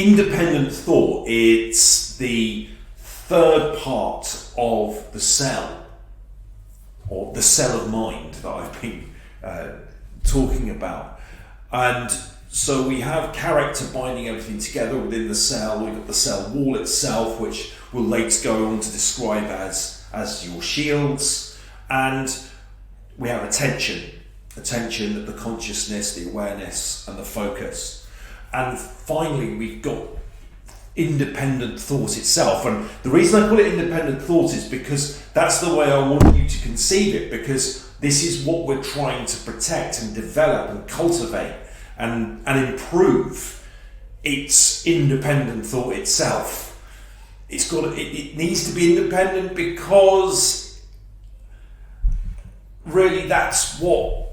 independent thought, it's the third part of the cell, or the cell of mind that I've been talking about. And so we have character binding everything together within the cell. We've got the cell wall itself, which we'll later go on to describe as your shields. And we have attention, the consciousness, the awareness, and the focus. And finally, we've got independent thought itself. And the reason I call it independent thought is because that's the way I want you to conceive it, because this is what we're trying to protect and develop and cultivate and improve. It's independent thought itself. It needs to be independent because really that's what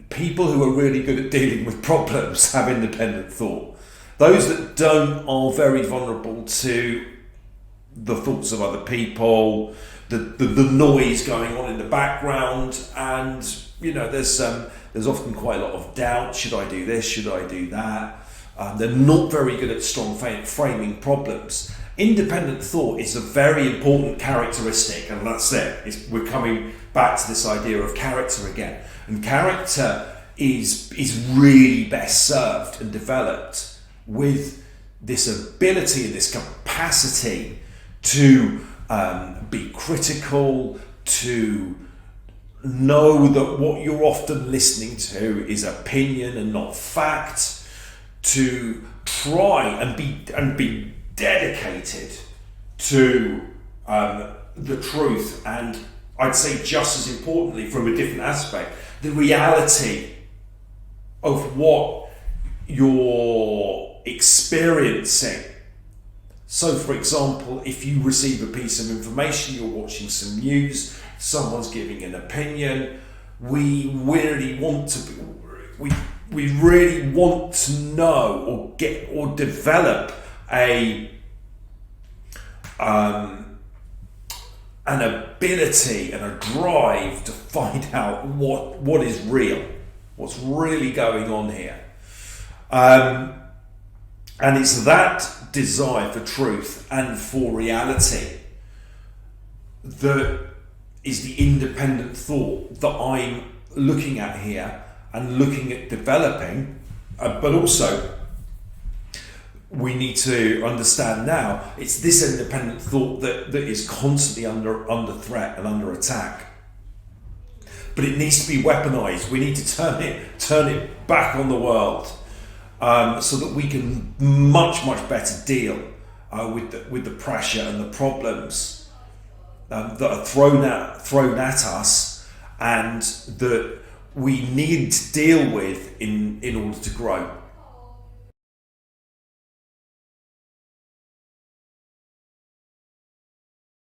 people who are really good at dealing with problems have, independent thought. Those that don't are very vulnerable to the thoughts of other people, the noise going on in the background, and there's often quite a lot of doubt. Should I do this? Should I do that? They're not very good at strong framing problems. Independent thought is a very important characteristic, and that's it. We're coming back to this idea of character again. And character is really best served and developed with this ability and this capacity to be critical, to know that what you're often listening to is opinion and not fact, to try and be dedicated to the truth, and I'd say just as importantly, from a different aspect, the reality of what you're experiencing. So, for example, if you receive a piece of information, you're watching some news, someone's giving an opinion, we really want to know or develop an ability and a drive to find out what is real, what's really going on here. And it's that desire for truth and for reality that is the independent thought that I'm looking at here and looking at developing, but also we need to understand now it's this independent thought that is constantly under threat and under attack. But it needs to be weaponized. We need to turn it back on the world, so that we can much better deal with the pressure and the problems that are thrown at us, and that we need to deal with in order to grow.